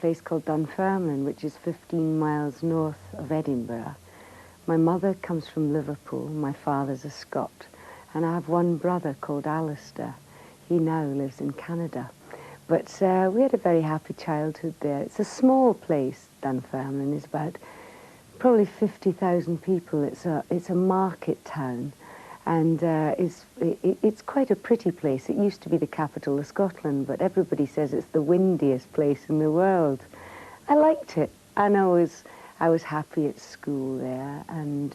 place called Dunfermline, which is 15 miles north of Edinburgh. My mother comes from Liverpool, my father's a Scot, and I have one brother called Alistair. He now lives in Canada. But we had a very happy childhood there. It's a small place, Dunfermline. It's about probably 50,000 people. It's a market town, and it's quite a pretty place. It used to be the capital of Scotland, but everybody says it's the windiest place in the world. I liked it, and I was happy at school there, and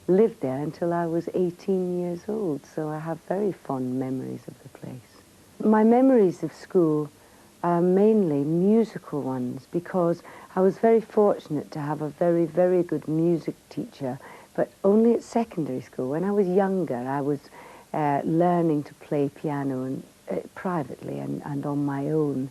lived there until I was 18 years old, so I have very fond memories of the place. My memories of school are mainly musical ones, because I was very fortunate to have a very, very good music teacher, but only at secondary school. When I was younger, I was learning to play piano and, privately and on my own.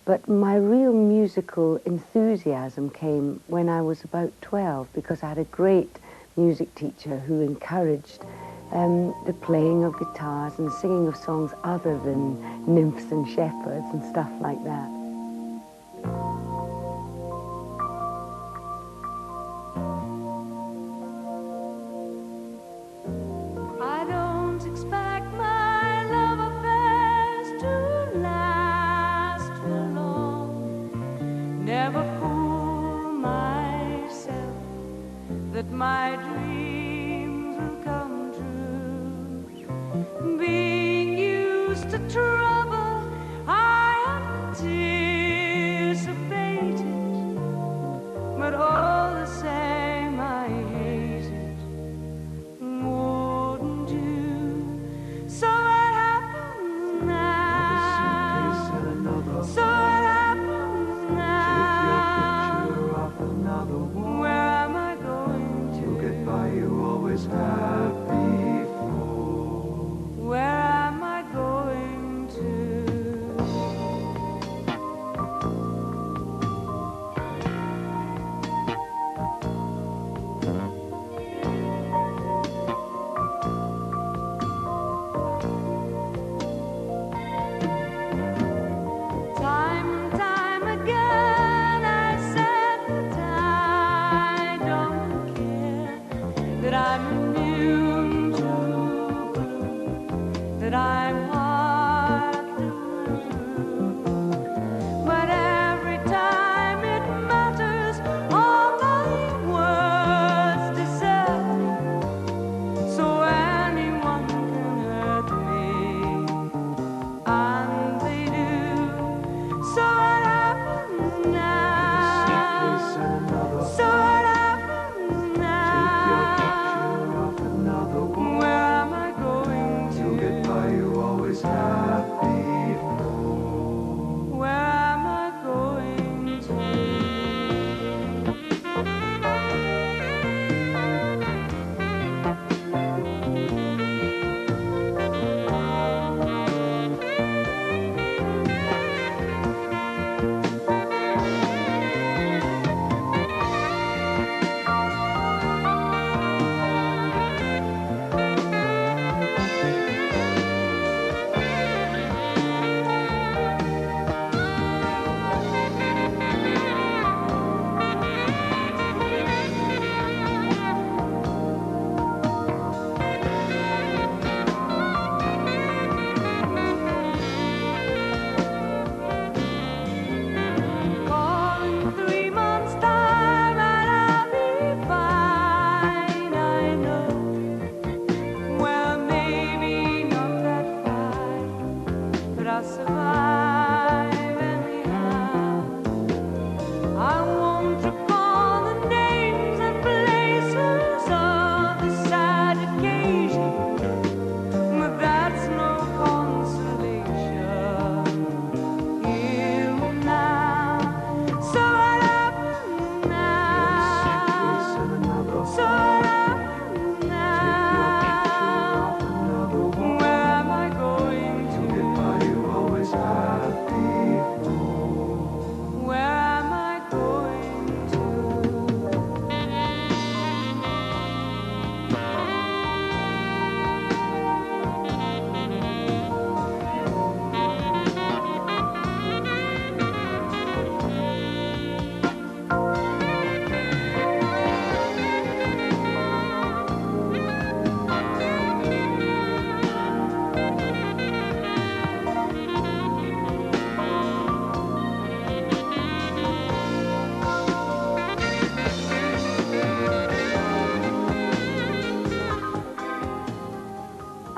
But my real musical enthusiasm came when I was about 12, because I had a great music teacher who encouraged the playing of guitars and singing of songs other than nymphs and shepherds and stuff like that. I don't expect my love affairs to last for long. Never fool myself that my dreams will come true. Being used to trouble, I anticipated, but all the same I hate it. Wouldn't you? So what happens now? So what happens now? Where am I going to? You'll get by, you always have before. Where am I going to?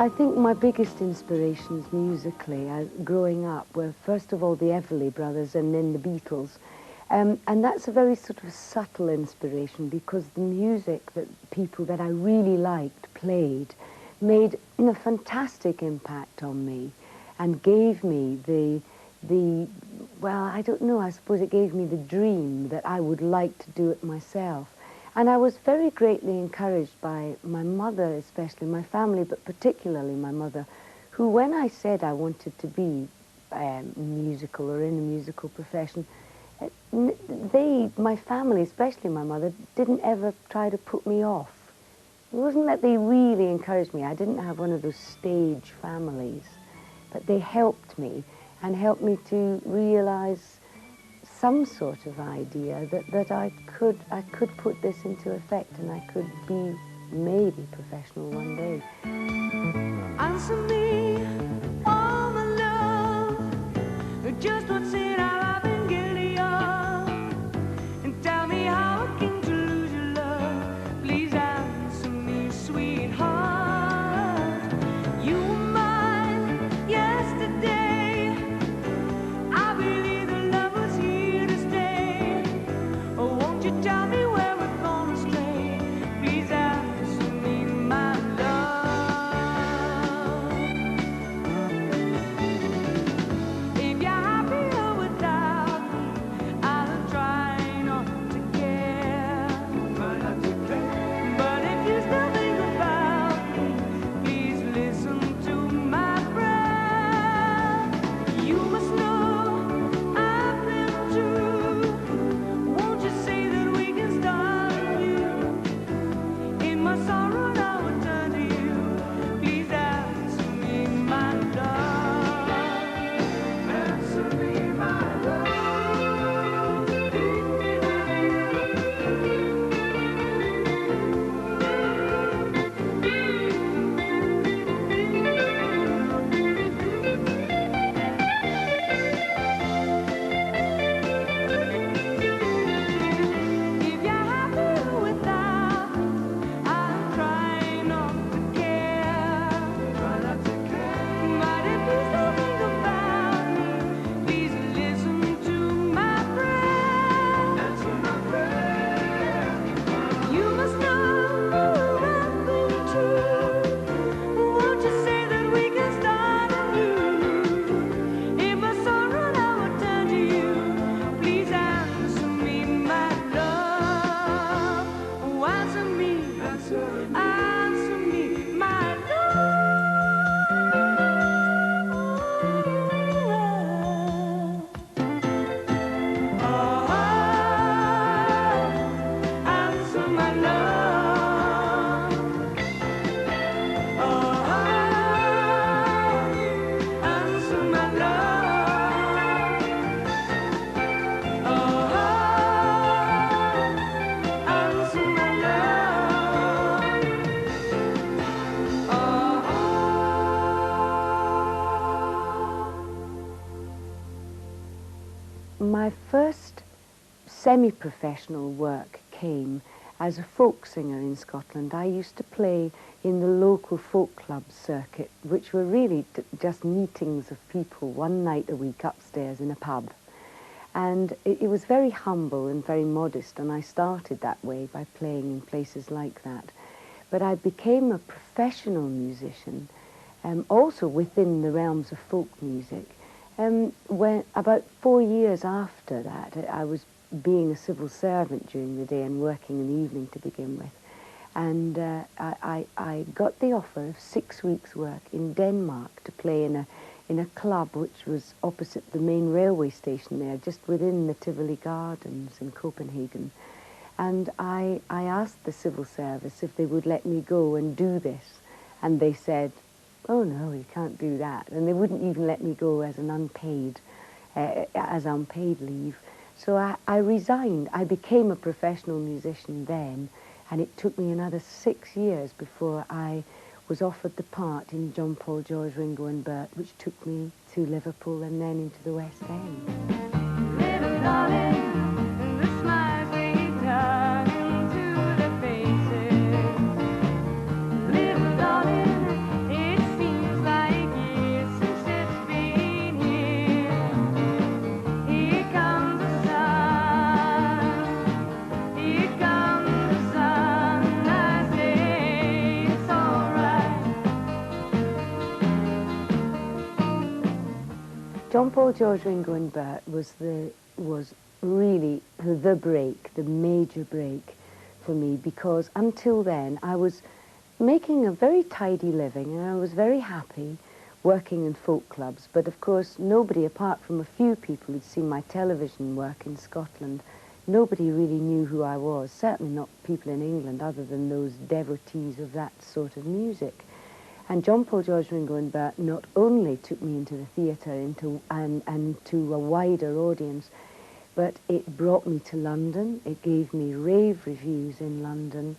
I think my biggest inspirations musically growing up were first of all the Everly Brothers and then the Beatles. And that's a very sort of subtle inspiration because the music that people that I really liked played made a fantastic impact on me and gave me well, I don't know, I suppose it gave me the dream that I would like to do it myself. And I was very greatly encouraged by my mother, especially my family, but particularly my mother, who when I said I wanted to be musical or in a musical profession, my family, especially my mother, didn't ever try to put me off. It wasn't that they really encouraged me. I didn't have one of those stage families, but they helped me and helped me to realize some sort of idea that I could put this into effect and I could be maybe professional one day. Answer me, oh my love, just what's in our life and guilty of, and tell me how I came to lose your love. Please answer me, sweetheart. You were mine yesterday. I believe the love was here to stay. Oh, won't you tell me where we're gonna stray? Please answer me, my love. If you're happier without me, I'll try not to care. But if you still think about me, please listen to my prayer. You must know I've been true. Won't you say that we can start anew? In my sorrow I will turn to you. Please answer me, my love. Answer me, my love. If you're happy without me, I'll try not to care. But if you still think about me, please listen to my prayer. You must know I've been true. Won't you say that we can start anew? In my sorrow I will turn to you. Please answer me, my love. Oh, answer me, my love. Oh, answer my love. Oh, answer my love. Oh, answer my love. My first semi-professional work came as a folk singer in Scotland. I used to play in the local folk club circuit, which were really just meetings of people one night a week upstairs in a pub. And it was very humble and very modest, and I started that way by playing in places like that. But I became a professional musician, also within the realms of folk music. When about 4 years after that, I was being a civil servant during the day and working in the evening to begin with. And I got the offer of 6 weeks' work in Denmark to play in a club which was opposite the main railway station there, just within the Tivoli Gardens in Copenhagen. And I asked the civil service if they would let me go and do this. And they said, oh no, you can't do that. And they wouldn't even let me go as an unpaid leave. So I resigned. I became a professional musician then, and it took me another 6 years before I was offered the part in John, Paul, George, Ringo and Bert, which took me to Liverpool and then into the West End. Little darling, the smiles they turn into the faces. Little darling, it seems John, Paul, George, Ringo and Bert was really the break, the major break for me, because until then I was making a very tidy living and I was very happy working in folk clubs, but of course nobody, apart from a few people who'd seen my television work in Scotland, nobody really knew who I was, certainly not people in England other than those devotees of that sort of music. And John, Paul, George, Ringo and Bert not only took me into the theatre and to a wider audience, but it brought me to London, it gave me rave reviews in London,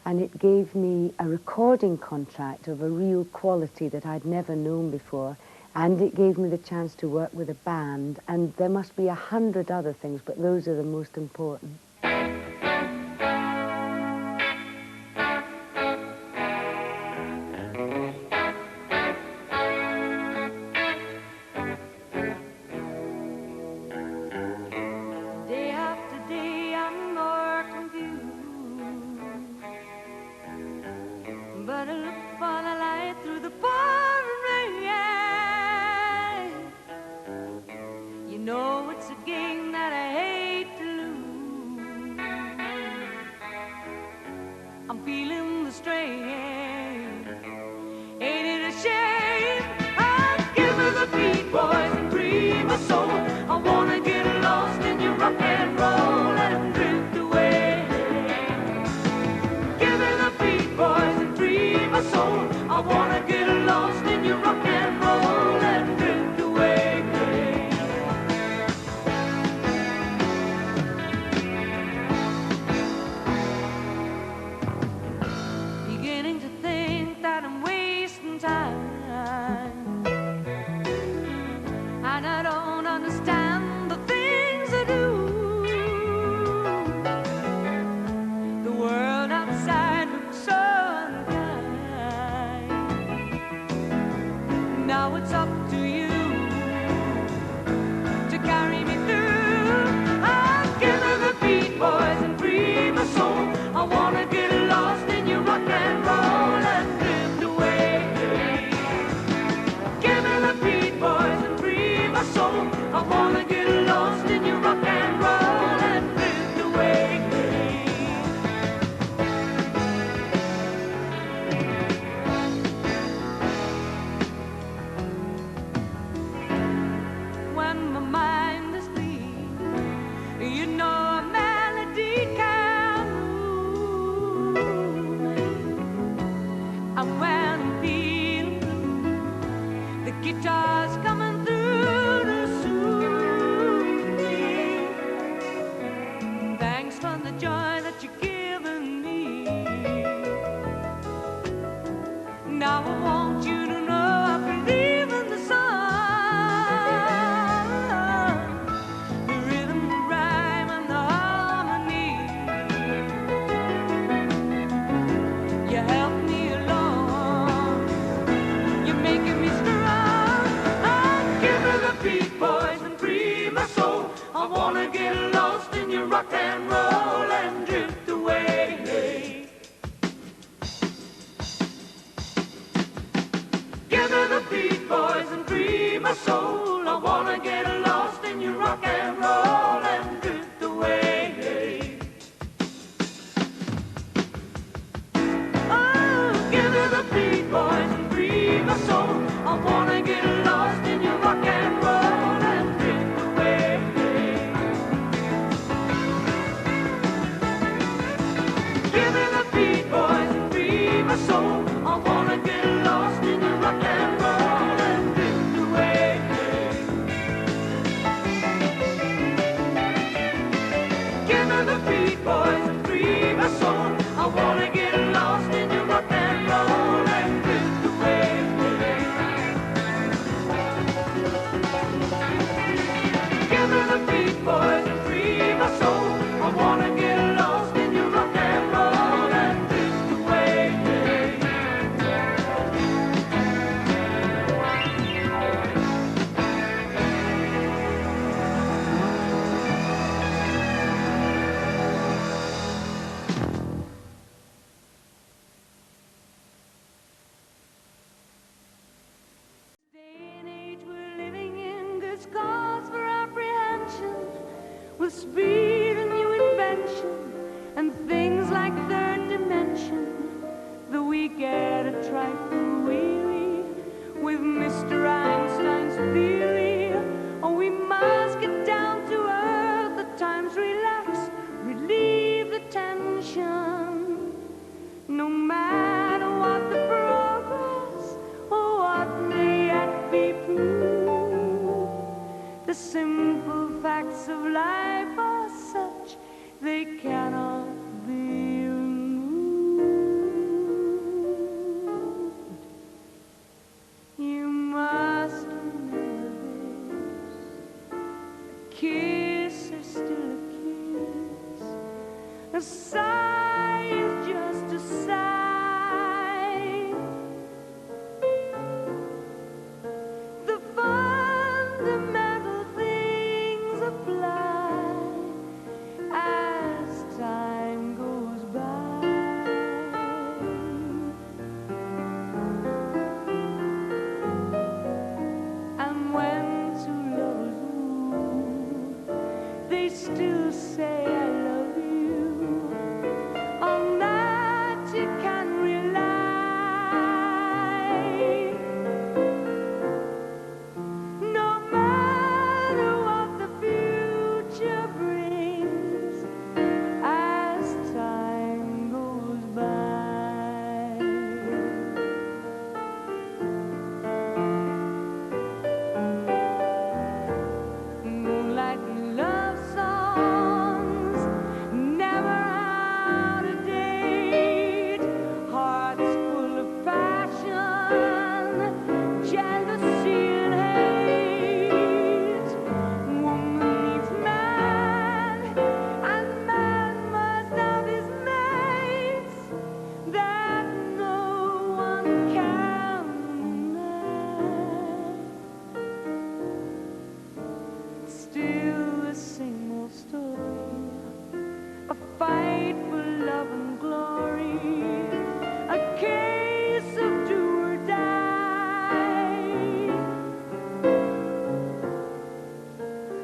and it gave me a recording contract of a real quality that I'd never known before, and it gave me the chance to work with a band, and there must be 100 other things, but those are the most important. Day after day I'm more confused, but I look for the light through the pouring rain. You know it's a game that I hate to lose. I'm feeling the strain. Ain't it a shame? I'll give her the beat, boys, and free my soul. I wanna get lost in your rock and roll and drift away. Give me the beat, boys, and free my soul. I wanna get lost in your rock and roll and drift away. Beginning to think that I'm wasting time, and I don't understand the things I do. The world outside looks so unkind. Now it's up to you to carry me through. I'll give her the beat, boys, and free my soul. I wanna get lost in your rock and roll and drift away. Give me the beat, boys, and free my soul. I wanna get lost in your rock and roll and drift away. When my mind is free, you know a melody can move me. And when I'm feeling blue, the guitar's coming through to soothe me. Thanks for the joy that you've given me. Now I want you to know I believe in the sun, the rhythm, the rhyme, and the harmony. You help me along, you're making me strong. I'll give her the beat, boys, and free my soul. I wanna get lost in your rock and roll and drift away. Give her the beat, boys, and free my soul. I wanna get lost in your rock and roll and drift away. Oh, give her the beat, boys, and free my soul. I wanna get lost in your rock and roll and drift away. Give me the beat, boys, and free my soul. I wanna get lost in your rock and roll and drift away. Give me the beat, boys, and free my soul. I wanna get lost in your rock and roll and drift away. Give me the beat, boys, and free my soul. I wanna get lost in your rock and roll and drift away. and things like third dimension, though we get a trifle weary with Mr. Einstein's theory. Oh, we must get down to earth, at times relax, relieve the tension. No matter what the progress or what may yet be proved, the simple facts of life are such they cannot be removed. You must remember this. A kiss is still a kiss. A sigh is just a sigh. The fundamental things apply as time goes by. And when two lovers woo, they still say I love you. On that you can rely. No matter what the future brings as time goes by. Moonlight love songs, never out of date. Hearts full of passion, jealousy and hate. Woman needs man, and man must have his mates, that no one can deny. Still the same old story, a fight for love and glory, a case of do or die.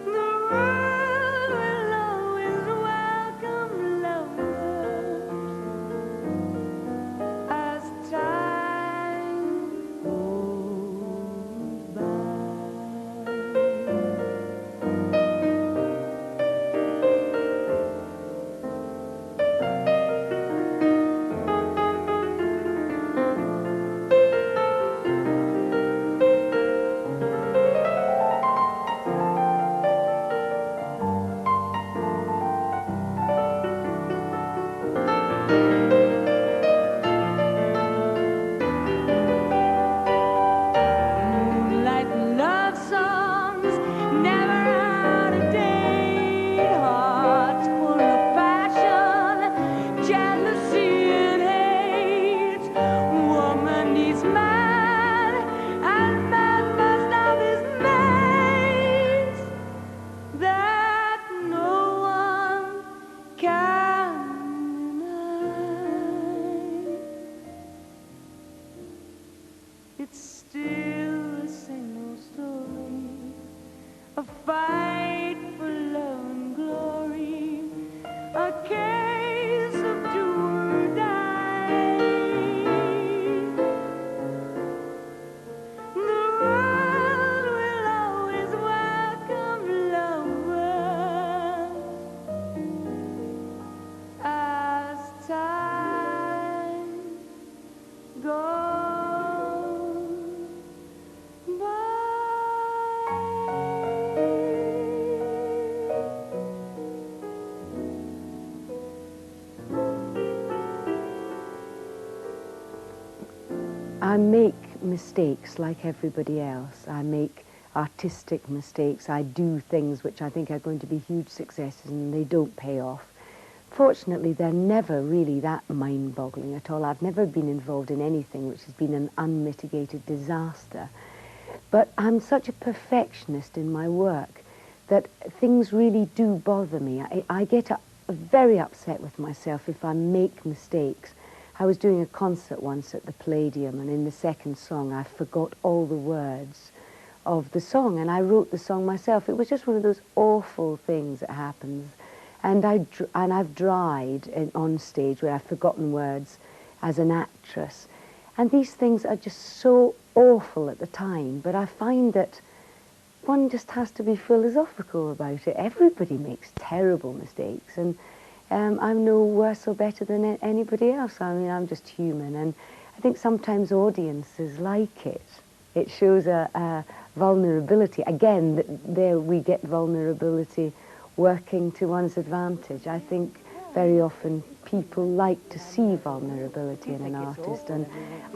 The world will always welcome lovers as time goes by. Moonlight love songs, never out of date. Hearts full of passion, jealousy and hate. Woman needs man, and man must have his mates, that no one can deny. It's still the same old story, a fight for love and glory, a case of do or die. The world will always welcome lovers as time goes by. I make mistakes like everybody else. I make artistic mistakes. I do things which I think are going to be huge successes and they don't pay off. Fortunately, they're never really that mind-boggling at all. I've never been involved in anything which has been an unmitigated disaster. But I'm such a perfectionist in my work that things really do bother me. I get very upset with myself if I make mistakes. I was doing a concert once at the Palladium, and in the second song I forgot all the words of the song, and I wrote the song myself. It was just one of those awful things that happens. And I've dried on stage where I've forgotten words as an actress. And these things are just so awful at the time, but I find that one just has to be philosophical about it. Everybody makes terrible mistakes, and I'm no worse or better than anybody else. I mean, I'm just human, and I think sometimes audiences like it. It shows a vulnerability. Again, there we get vulnerability working to one's advantage. I think very often people like to see vulnerability in an artist, and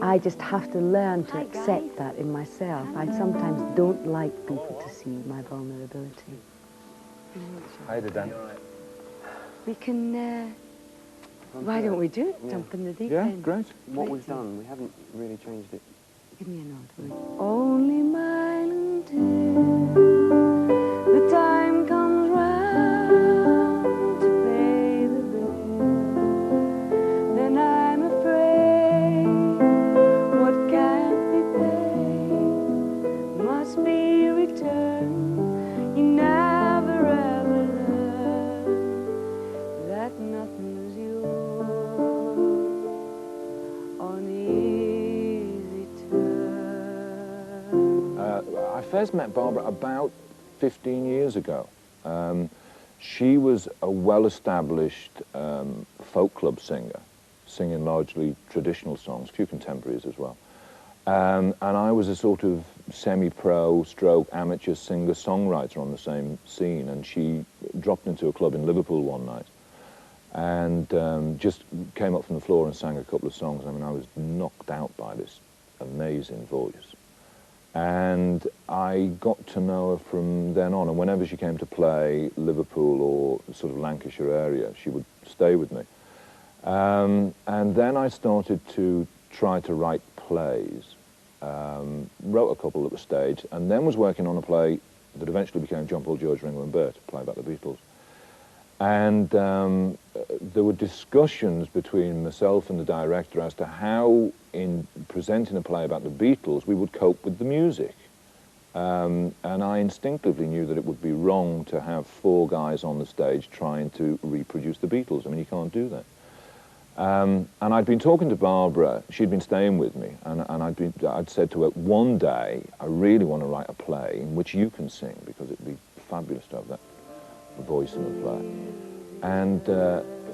I just have to learn to accept that in myself. I sometimes don't like people to see my vulnerability. Hi there, Dan. We can, why don't we do it? Yeah. Jump in the deep Yeah, end. great. What we've done, we haven't really changed it. Give me a nod. Only mine and dear, the time comes round to pay the bill. Then I'm afraid what can't be paid must be returned. You never ever learn that nothing's yours on easy terms. I first met Barbara about 15 years ago. She was a well-established folk club singer, singing largely traditional songs, a few contemporaries as well. And I was a sort of semi-pro stroke amateur singer-songwriter on the same scene, and she dropped into a club in Liverpool one night and just came up from the floor and sang a couple of songs. I mean, I was knocked out by this amazing voice. And I got to know her from then on, and whenever she came to play Liverpool or sort of Lancashire area, she would stay with me. And then I started to try to write plays, wrote a couple at the stage, and then was working on a play that eventually became John, Paul, George, Ringo and Bert, a play about the Beatles. And there were discussions between myself and the director as to how, in presenting a play about the Beatles, we would cope with the music. And I instinctively knew that it would be wrong to have four guys on the stage trying to reproduce the Beatles. I mean, you can't do that. And I'd been talking to Barbara. She'd been staying with me, and I'd said to her, one day, I really want to write a play in which you can sing, because it'd be fabulous to have that voice in the play. And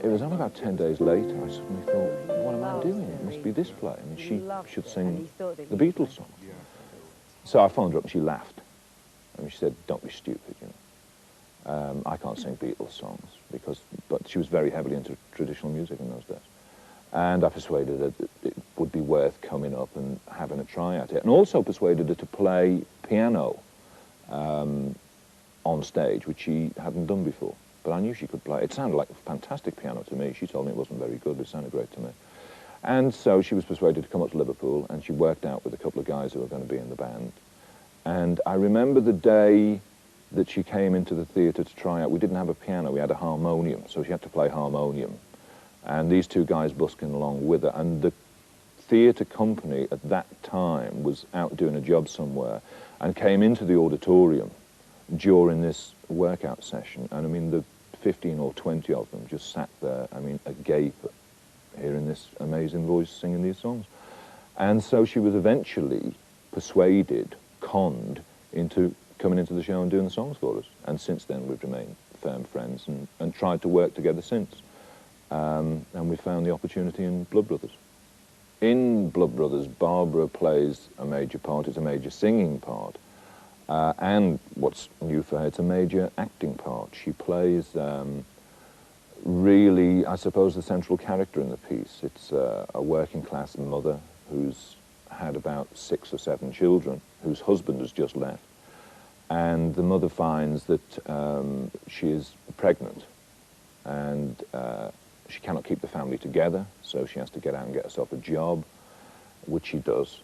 it was only about 10 days later I suddenly thought, what am I doing? It must be this play. I mean, she should sing the Beatles songs. So I phoned her up and she laughed. I mean, she said, don't be stupid, you know. I can't sing Beatles songs, but she was very heavily into traditional music in those days. And I persuaded her that it would be worth coming up and having a try at it. And also persuaded her to play piano on stage, which she hadn't done before. But I knew she could play. It sounded like a fantastic piano to me. She told me it wasn't very good, but it sounded great to me. And so she was persuaded to come up to Liverpool, and she worked out with a couple of guys who were going to be in the band. And I remember the day that she came into the theatre to try out. We didn't have a piano, we had a harmonium, so she had to play harmonium. And these two guys busking along with her. And the theatre company at that time was out doing a job somewhere and came into the auditorium during this workout session, and I mean the 15 or 20 of them just sat there, I mean, agape, hearing this amazing voice singing these songs. And so she was eventually persuaded, conned, into coming into the show and doing the songs for us. And since then we've remained firm friends and tried to work together since. And we found the opportunity in Blood Brothers. In Blood Brothers, Barbara plays a major part. It's a major singing part. And what's new for her, it's a major acting part. She plays really, I suppose, the central character in the piece. It's a working class mother who's had about 6 or 7 children, whose husband has just left. And the mother finds that she is pregnant, and she cannot keep the family together, so she has to get out and get herself a job, which she does,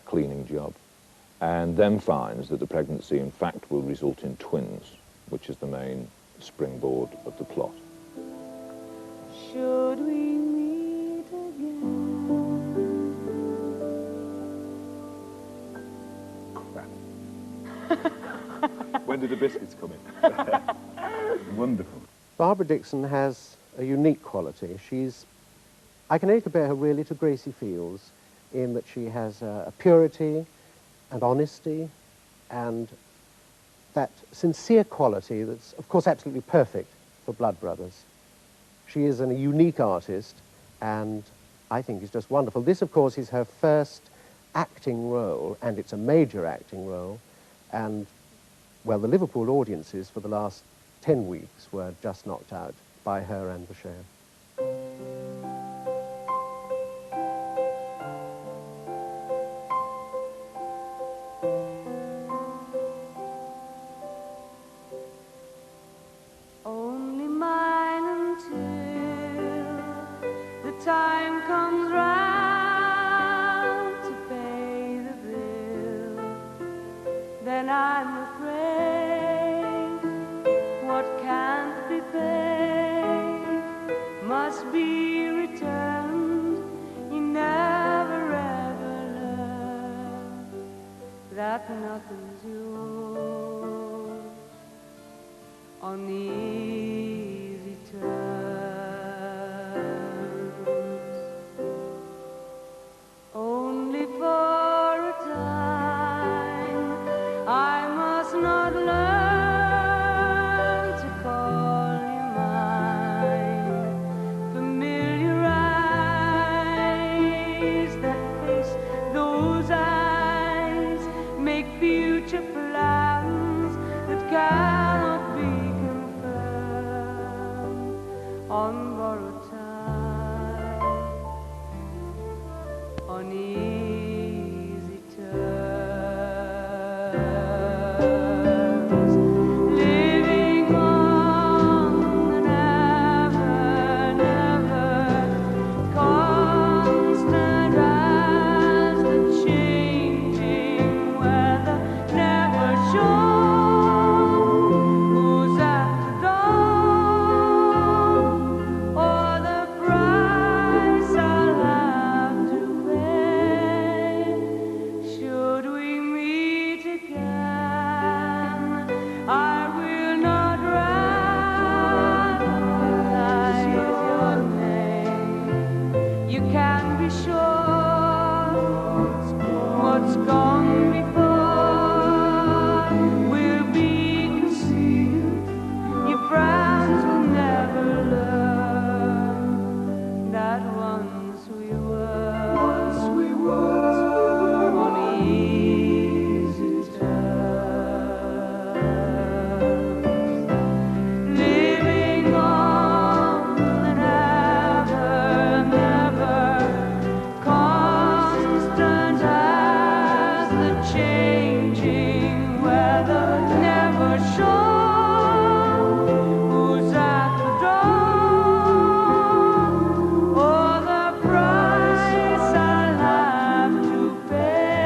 cleaning job. And then finds that the pregnancy, in fact, will result in twins, which is the main springboard of the plot. Should we meet again? When did the biscuits come in? Wonderful. Barbara Dickson has a unique quality. I can only compare her really to Gracie Fields in that she has a purity and honesty and that sincere quality that's, of course, absolutely perfect for Blood Brothers. She is a unique artist and I think is just wonderful. This, of course, is her first acting role, and it's a major acting role, and, well, the Liverpool audiences for the last 10 weeks were just knocked out by her and the show. Only mine until the time comes round to pay the bill. Then I'm afraid what can't be paid must be returned. You never ever learn that nothing's yours on the easy terms. Only for a time I must not learn to call you mine. Familiar eyes that face those eyes make future plans that cannot be on borrowed time, on easy terms, living on the never, constant as the changing weather, never sure who's at the door. Or the price I'll have to pay should we meet again. I will not recognize your name. You can be sure what's gone before will be concealed. Your friends will never learn that once we were on easy terms, living on the never, constant as the changing weather, never sure who's at the door, or the price I'll have to pay.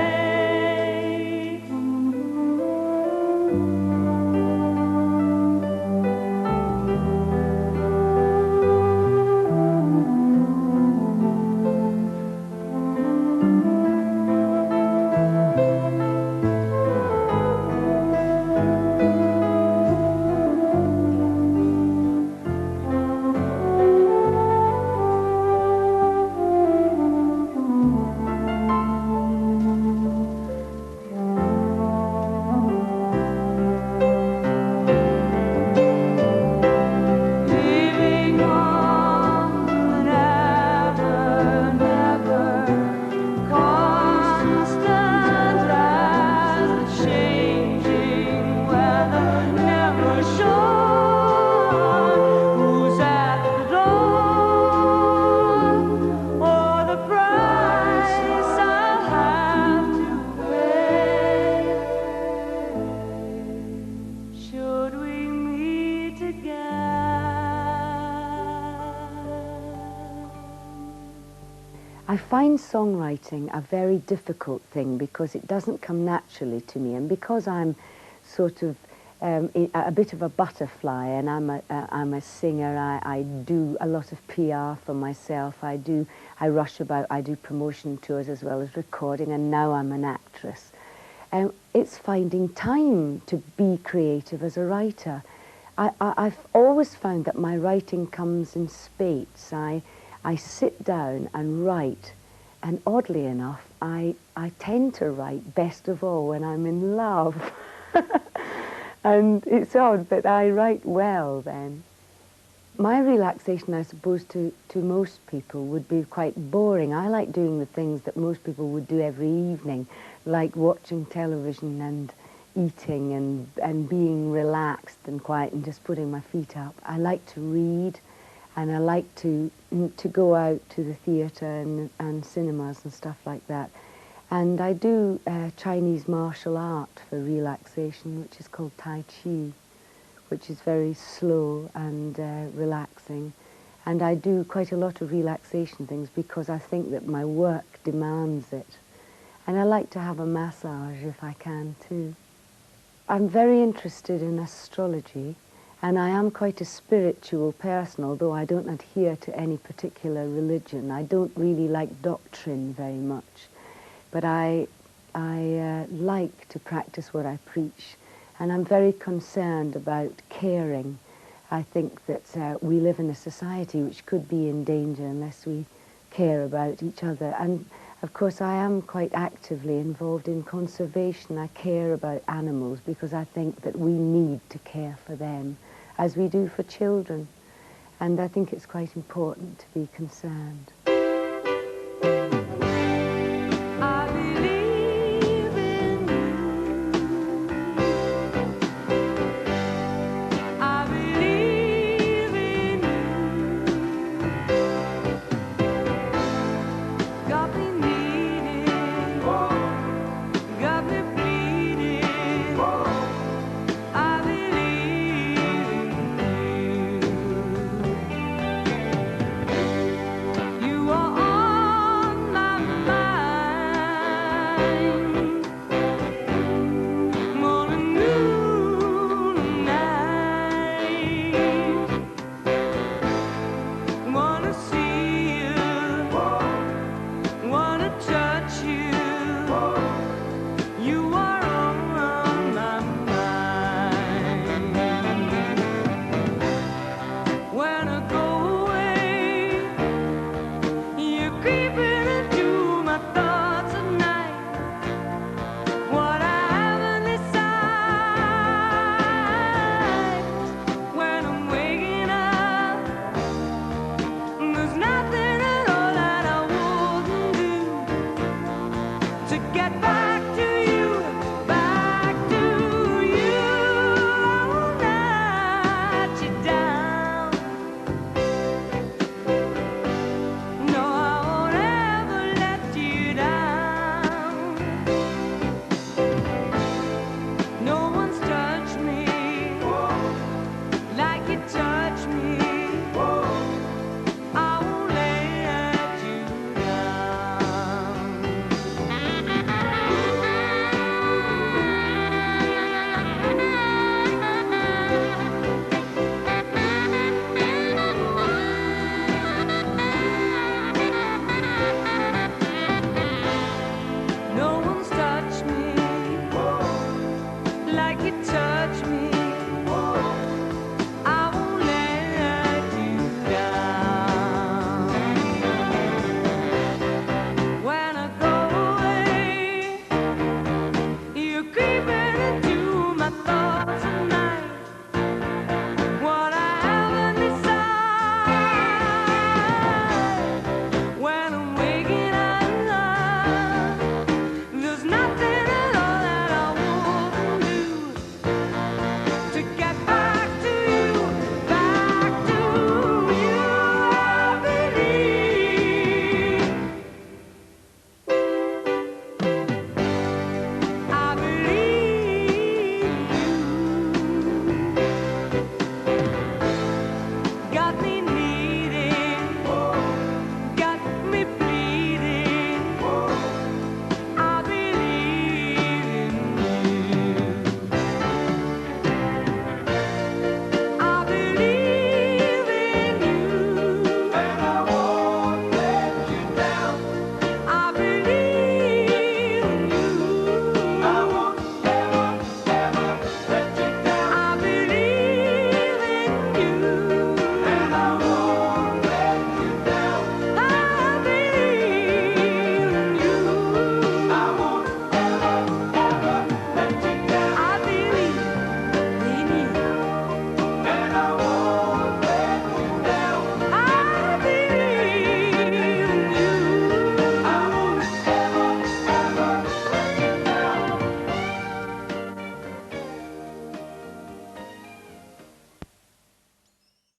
Living on the never, constant as the changing weather, never sure who's at the door, or the price I'll have to pay should we meet again. I find songwriting a very difficult thing because it doesn't come naturally to me, and because I'm sort of a bit of a butterfly, and I'm a singer. I do a lot of PR for myself. I rush about. I do promotion tours as well as recording, and now I'm an actress. It's finding time to be creative as a writer. I've always found that my writing comes in spates. I sit down and write, and oddly enough, I tend to write best of all when I'm in love. And it's odd, but I write well then. My relaxation, I suppose, to most people would be quite boring. I like doing the things that most people would do every evening, like watching television and eating and being relaxed and quiet and just putting my feet up. I like to read, and I like to go out to the theatre and cinemas and stuff like that. And I do Chinese martial art for relaxation, which is called Tai Chi, which is very slow and relaxing. And I do quite a lot of relaxation things because I think that my work demands it. And I like to have a massage if I can too. I'm very interested in astrology, and I am quite a spiritual person, although I don't adhere to any particular religion. I don't really like doctrine very much, but I like to practice what I preach, and I'm very concerned about caring. I think that we live in a society which could be in danger unless we care about each other. And of course, I am quite actively involved in conservation. I care about animals because I think that we need to care for them as we do for children. And I think it's quite important to be concerned.